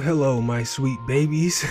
Hello, my sweet babies.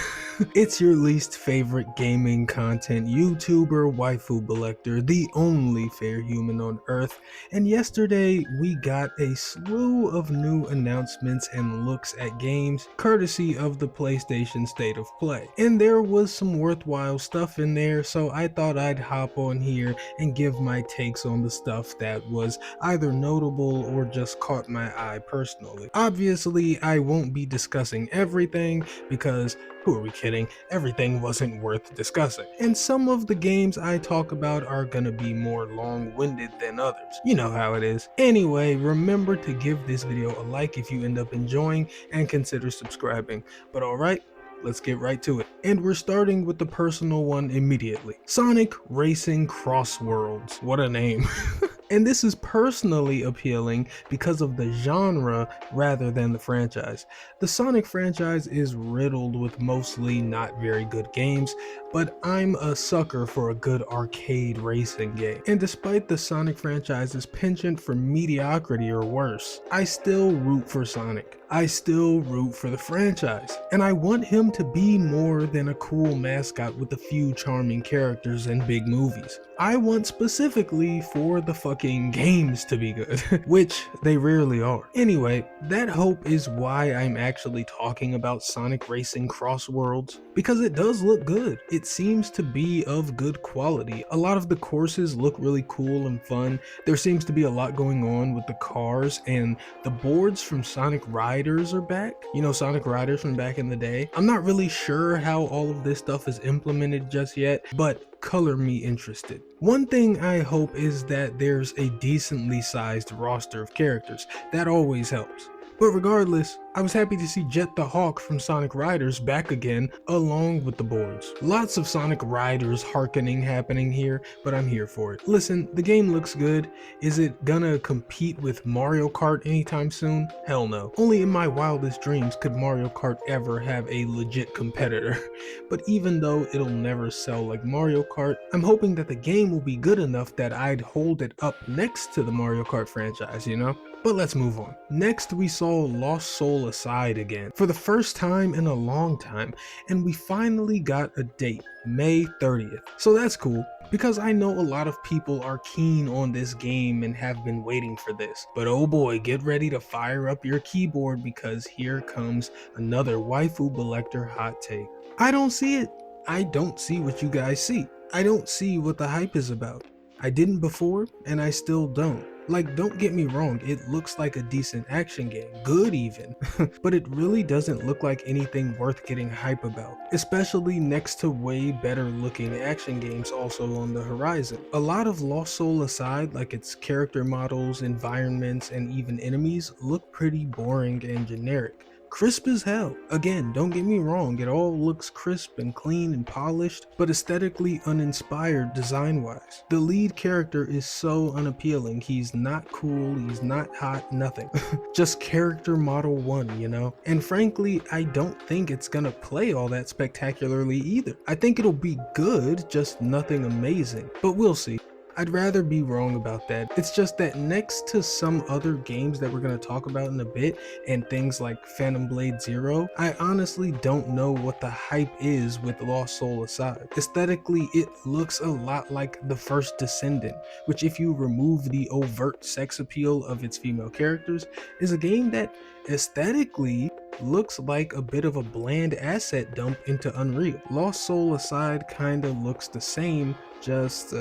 It's your least favorite gaming content YouTuber, Waifu Belector, the only fair human on Earth, and yesterday we got a slew of new announcements and looks at games, courtesy of the PlayStation State of Play. And there was some worthwhile stuff in there, so I thought I'd hop on here and give my takes on the stuff that was either notable or just caught my eye personally. Obviously, I won't be discussing everything because who are we kidding? Everything wasn't worth discussing. And some of the games I talk about are gonna be more long-winded than others. You know how it is. Anyway, remember to give this video a like if you end up enjoying and consider subscribing. But alright, let's get right to it. And we're starting with the personal one immediately. Sonic Racing Cross Worlds. What a name. And this is personally appealing because of the genre rather than the franchise. The Sonic franchise is riddled with mostly not very good games, but I'm a sucker for a good arcade racing game. And despite the Sonic franchise's penchant for mediocrity or worse, I still root for Sonic. I still root for the franchise. And I want him to be more than a cool mascot with a few charming characters and big movies. I want specifically for the fucking games to be good, which they rarely are. Anyway, that hope is why I'm actually talking about Sonic Racing Cross Worlds, because it does look good. It seems to be of good quality. A lot of the courses look really cool and fun. There seems to be a lot going on with the cars, and the boards from Sonic Riders are back. You know, Sonic Riders from back in the day. I'm not really sure how all of this stuff is implemented just yet, but color me interested. One thing I hope is that there's a decently sized roster of characters. That always helps. But regardless, I was happy to see Jet the Hawk from Sonic Riders back again, along with the boards. Lots of Sonic Riders hearkening happening here, but I'm here for it. Listen, the game looks good. Is it gonna compete with Mario Kart anytime soon? Hell no. Only in my wildest dreams could Mario Kart ever have a legit competitor. But even though it'll never sell like Mario Kart, I'm hoping that the game will be good enough that I'd hold it up next to the Mario Kart franchise, you know? But let's move on. Next, we saw Lost Soul Aside again, for the first time in a long time, and we finally got a date, May 30th. So that's cool, because I know a lot of people are keen on this game and have been waiting for this. But oh boy, get ready to fire up your keyboard because here comes another Waifu Belector hot take. I don't see it. I don't see what you guys see. I don't see what the hype is about. I didn't before, and I still don't. Like, don't get me wrong, it looks like a decent action game, good even, but it really doesn't look like anything worth getting hype about, especially next to way better looking action games also on the horizon. A lot of Lost Soul Aside, like its character models, environments, and even enemies, look pretty boring and generic. Crisp as hell. Again, don't get me wrong, it all looks crisp and clean and polished, but aesthetically uninspired design-wise. The lead character is so unappealing. He's not cool, he's not hot, nothing. Just character model 1, you know? And frankly, I don't think it's gonna play all that spectacularly either. I think it'll be good, just nothing amazing. But we'll see. I'd rather be wrong about that. It's just that next to some other games that we're going to talk about in a bit, and things like Phantom Blade Zero, I honestly don't know what the hype is with Lost Soul Aside. Aesthetically, it looks a lot like the first Descendant, which, if you remove the overt sex appeal of its female characters, is a game that aesthetically looks like a bit of a bland asset dump into Unreal. Lost Soul Aside kinda looks the same, just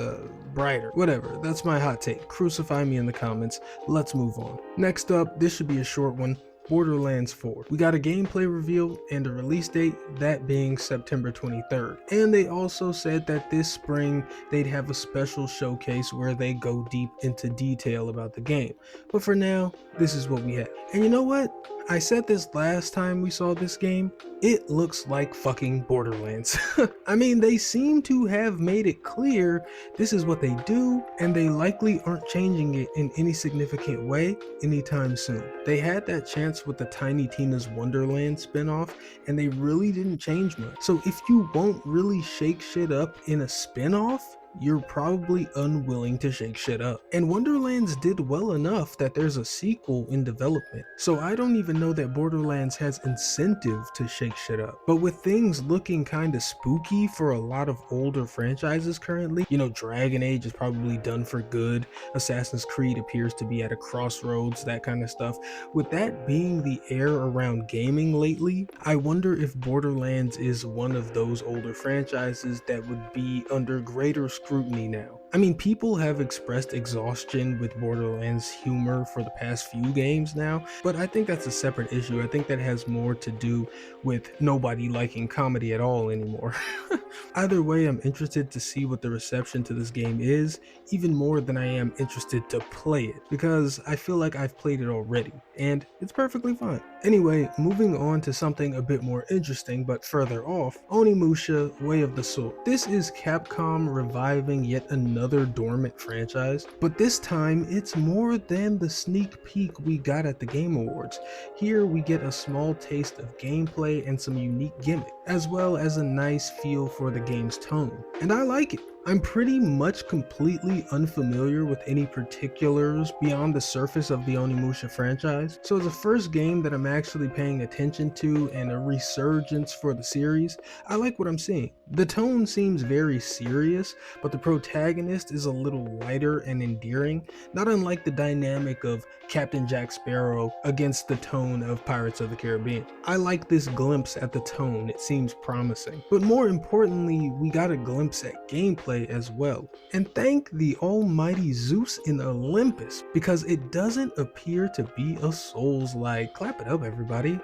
brighter. Whatever, that's my hot take. Crucify me in the comments. Let's move on. Next up, this should be a short one. Borderlands 4. We got a gameplay reveal and a release date, that being September 23rd. And they also said that this spring they'd have a special showcase where they go deep into detail about the game. But for now, this is what we have. And you know what? I said this last time we saw this game, it looks like fucking Borderlands. I mean, they seem to have made it clear this is what they do, and they likely aren't changing it in any significant way anytime soon. They had that chance with the Tiny Tina's Wonderland spinoff, and they really didn't change much. So if you won't really shake shit up in a spinoff, you're probably unwilling to shake shit up. And Wonderlands did well enough that there's a sequel in development, so I don't even know that Borderlands has incentive to shake shit up. But with things looking kinda spooky for a lot of older franchises currently, Dragon Age is probably done for good, Assassin's Creed appears to be at a crossroads, that kind of stuff. With that being the air around gaming lately, I wonder if Borderlands is one of those older franchises that would be under greater scrutiny now. I mean, people have expressed exhaustion with Borderlands humor for the past few games now, but I think that's a separate issue. I think that has more to do with nobody liking comedy at all anymore. Either way, I'm interested to see what the reception to this game is, even more than I am interested to play it, because I feel like I've played it already, and it's perfectly fine. Anyway, moving on to something a bit more interesting but further off, Onimusha Way of the Sword. This is Capcom reviving yet another dormant franchise, but this time it's more than the sneak peek we got at the Game Awards. Here we get a small taste of gameplay and some unique gimmick, as well as a nice feel for the game's tone, and I like it. I'm pretty much completely unfamiliar with any particulars beyond the surface of the Onimusha franchise, so as a first game that I'm actually paying attention to and a resurgence for the series, I like what I'm seeing. The tone seems very serious, but the protagonist is a little lighter and endearing, not unlike the dynamic of Captain Jack Sparrow against the tone of Pirates of the Caribbean. I like this glimpse at the tone, it seems promising. But more importantly, we got a glimpse at gameplay as well. And thank the almighty Zeus in Olympus, because it doesn't appear to be a Souls-like. Clap it up, everybody.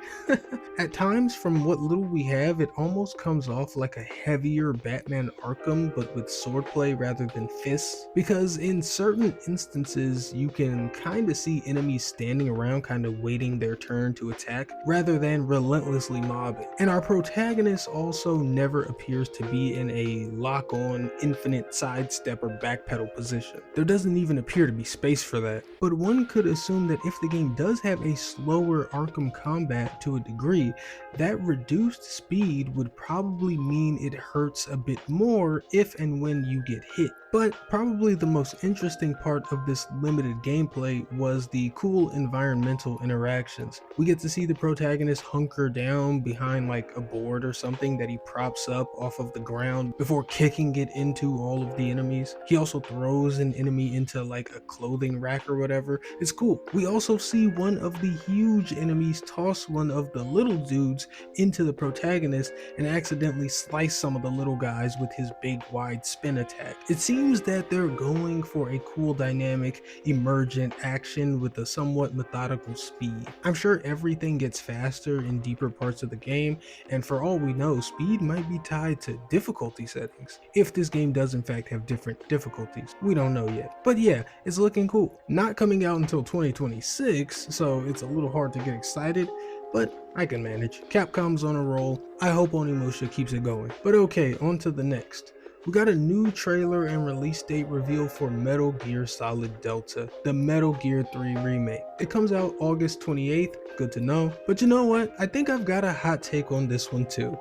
At times, from what little we have, it almost comes off like a heavier Batman Arkham, but with swordplay rather than fists. Because in certain instances, you can kind of see enemies standing around kind of waiting their turn to attack, rather than relentlessly mobbing. And our protagonist also never appears to be in a lock-on, infinite sidestep or backpedal position. There doesn't even appear to be space for that. But one could assume that if the game does have a slower Arkham combat to a degree, that reduced speed would probably mean it hurts a bit more if and when you get hit. But probably the most interesting part of this limited gameplay was the cool environmental interactions. We get to see the protagonist hunker down behind like a board or something that he props up off of the ground before kicking it into all of the enemies. He also throws an enemy into like a clothing rack or whatever. It's cool. We also see one of the huge enemies toss one of the little dudes into the protagonist and accidentally slice some of the little guys with his big wide spin attack. It seems that they're going for a cool dynamic emergent action with a somewhat methodical speed. I'm sure everything gets faster in deeper parts of the game, and for all we know, speed might be tied to difficulty settings. If this game does in fact have different difficulties, we don't know yet. But yeah, it's looking cool. Not coming out until 2026, so it's a little hard to get excited, but I can manage. Capcom's on a roll. I hope Onimusha keeps it going. But okay, on to the next. We got a new trailer and release date reveal for Metal Gear Solid Delta, the Metal Gear 3 remake. It comes out August 28th, good to know. But you know what? I think I've got a hot take on this one too.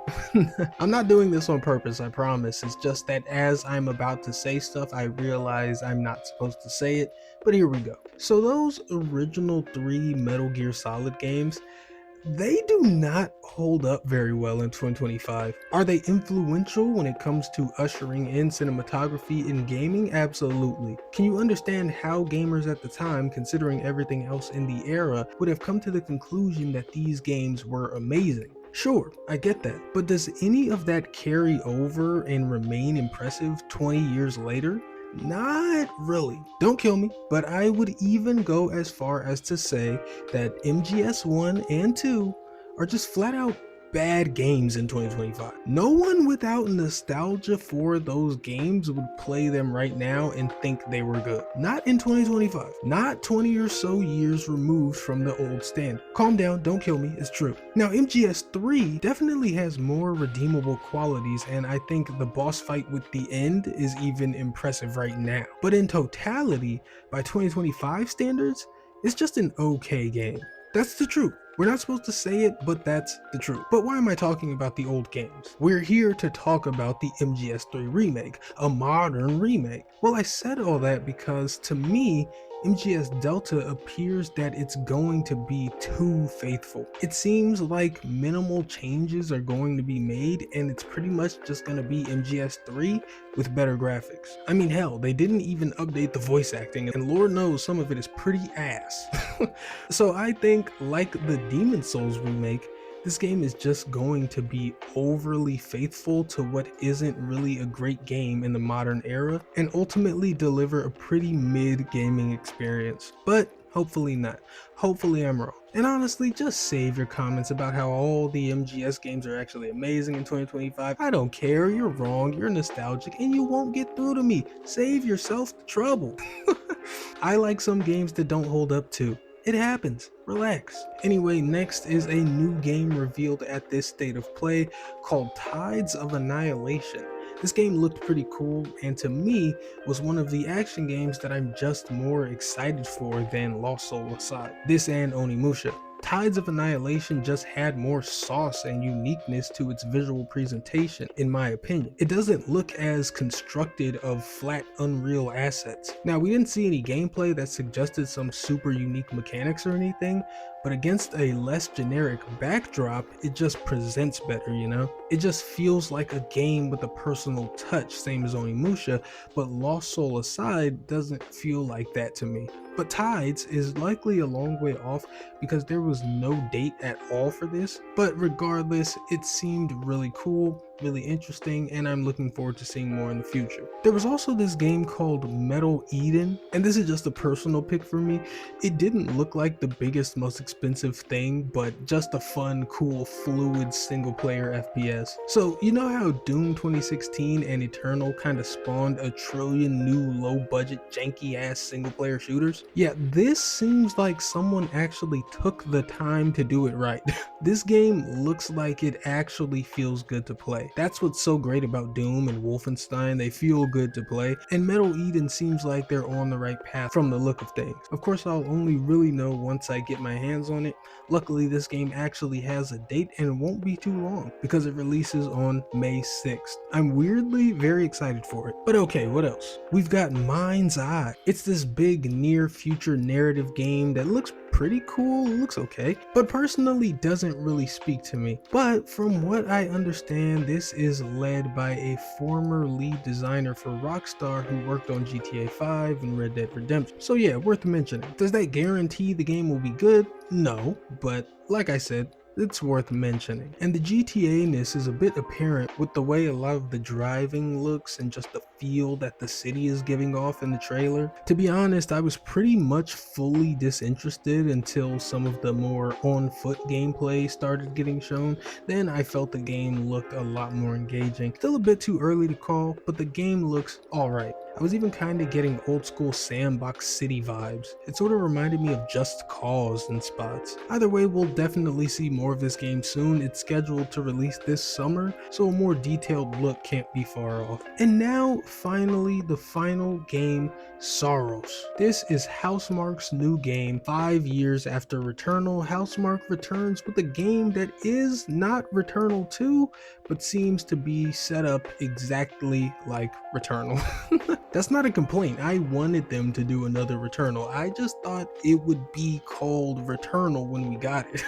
I'm not doing this on purpose, I promise. It's just that as I'm about to say stuff, I realize I'm not supposed to say it, but here we go. So those original 3 Metal Gear Solid games, they do not hold up very well in 2025. Are they influential when it comes to ushering in cinematography in gaming? Absolutely. Can you understand how gamers at the time, considering everything else in the era, would have come to the conclusion that these games were amazing? Sure, I get that, but does any of that carry over and remain impressive 20 years later? Not really. Don't kill me, but I would even go as far as to say that MGS 1 and 2 are just flat out bad games in 2025. No one without nostalgia for those games would play them right now and think they were good. Not in 2025. Not 20 or so years removed from the old standard. Calm down, don't kill me, it's true. Now MGS 3 definitely has more redeemable qualities, and I think the boss fight with the end is even impressive right now. But in totality, by 2025 standards, it's just an okay game. That's the truth. We're not supposed to say it, but that's the truth. But why am I talking about the old games? We're here to talk about the MGS3 remake, a modern remake. Well, I said all that because to me, MGS Delta appears that it's going to be too faithful. It seems like minimal changes are going to be made and it's pretty much just going to be MGS3 with better graphics. I mean, hell, they didn't even update the voice acting and Lord knows some of it is pretty ass. So I think, like the Demon Souls remake, this game is just going to be overly faithful to what isn't really a great game in the modern era and ultimately deliver a pretty mid gaming experience. But hopefully not. Hopefully I'm wrong. And honestly, just save your comments about how all the MGS games are actually amazing in 2025. I don't care, you're wrong, you're nostalgic, and you won't get through to me. Save yourself the trouble. I like some games that don't hold up too. It happens. Relax. Anyway, next is a new game revealed at this state of play called Tides of Annihilation. This game looked pretty cool and to me was one of the action games that I'm just more excited for than Lost Soul aside. This and Onimusha. Tides of Annihilation just had more sauce and uniqueness to its visual presentation, in my opinion. It doesn't look as constructed of flat, unreal assets. Now, we didn't see any gameplay that suggested some super unique mechanics or anything, but against a less generic backdrop, it just presents better, you know? It just feels like a game with a personal touch, same as Onimusha, but Lost Soul aside, doesn't feel like that to me. But Tides is likely a long way off because there was no date at all for this, but regardless, it seemed really cool, really interesting, and I'm looking forward to seeing more in the future. There was also this game called Metal Eden, and this is just a personal pick for me. It didn't look like the biggest, most expensive thing, but just a fun, cool, fluid single-player FPS. So, you know how Doom 2016 and Eternal kind of spawned a trillion new low-budget, janky-ass single-player shooters? Yeah, this seems like someone actually took the time to do it right. This game looks like it actually feels good to play. That's what's so great about Doom and Wolfenstein, they feel good to play, and Metal Eden seems like they're on the right path from the look of things. Of course, I'll only really know once I get my hands on it. Luckily, this game actually has a date and it won't be too long because it releases on May 6th. I'm weirdly very excited for it. But okay, what else? We've got Mind's Eye. It's this big near future narrative game that looks pretty cool, looks okay, but personally doesn't really speak to me. But from what I understand, this is led by a former lead designer for Rockstar who worked on GTA 5 and Red Dead Redemption. So yeah, worth mentioning. Does that guarantee the game will be good? No, but like I said, it's worth mentioning. And the GTA-ness is a bit apparent with the way a lot of the driving looks and just the feel that the city is giving off in the trailer. To be honest, I was pretty much fully disinterested until some of the more on-foot gameplay started getting shown. Then I felt the game looked a lot more engaging. Still a bit too early to call, but the game looks alright. I was even kind of getting old school Sandbox City vibes. It sort of reminded me of Just Cause in spots. Either way, we'll definitely see more of this game soon. It's scheduled to release this summer, so a more detailed look can't be far off. And now, finally, the final game, Sorrows. This is Housemarque's new game. 5 years after Returnal, Housemarque returns with a game that is not Returnal 2, but seems to be set up exactly like Returnal. That's not a complaint. I wanted them to do another Returnal. I just thought it would be called Returnal when we got it.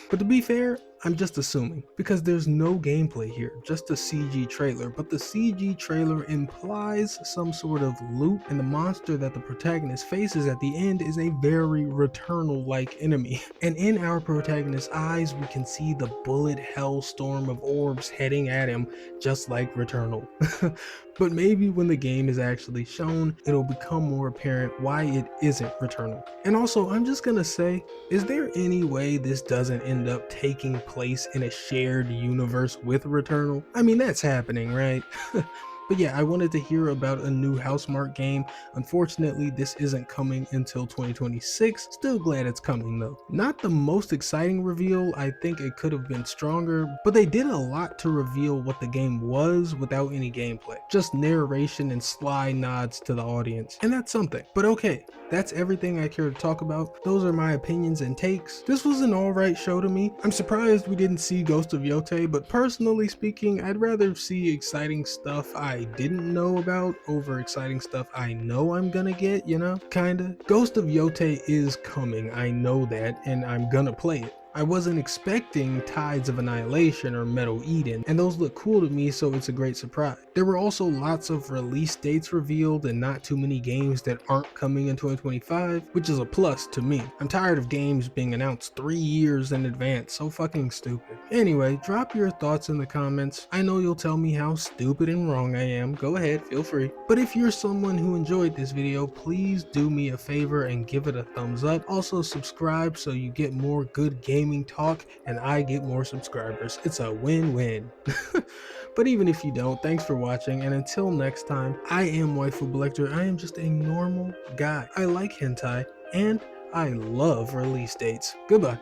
But to be fair, I'm just assuming, because there's no gameplay here, just a CG trailer, but the CG trailer implies some sort of loot, and the monster that the protagonist faces at the end is a very Returnal-like enemy. And in our protagonist's eyes, we can see the bullet hell storm of orbs heading at him, just like Returnal. But maybe when the game is actually shown, it'll become more apparent why it isn't Returnal. And also, I'm just gonna say, is there any way this doesn't end up taking place in a shared universe with Returnal? I mean, that's happening, right? But yeah, I wanted to hear about a new Housemarque game. Unfortunately, this isn't coming until 2026. Still glad it's coming though. Not the most exciting reveal, I think it could have been stronger, but they did a lot to reveal what the game was without any gameplay. Just narration and sly nods to the audience, and that's something. But okay, that's everything I care to talk about. Those are my opinions and takes. This was an alright show to me. I'm surprised we didn't see Ghost of Yotei, but personally speaking, I'd rather see exciting stuff I didn't know about over exciting stuff I know I'm gonna get, you know? Kinda. Ghost of Yotei is coming, I know that, and I'm gonna play it. I wasn't expecting Tides of Annihilation or Metal Eden, and those look cool to me, so it's a great surprise. There were also lots of release dates revealed and not too many games that aren't coming in 2025, which is a plus to me. I'm tired of games being announced 3 years in advance, so fucking stupid. Anyway, drop your thoughts in the comments. I know you'll tell me how stupid and wrong I am, go ahead, feel free. But if you're someone who enjoyed this video, please do me a favor and give it a thumbs up. Also subscribe so you get more good gaming talk and I get more subscribers. It's a win-win. But even if you don't, thanks for watching, and until next time, I am Waifu Belector. I am just a normal guy. I like hentai and I love release dates. Goodbye.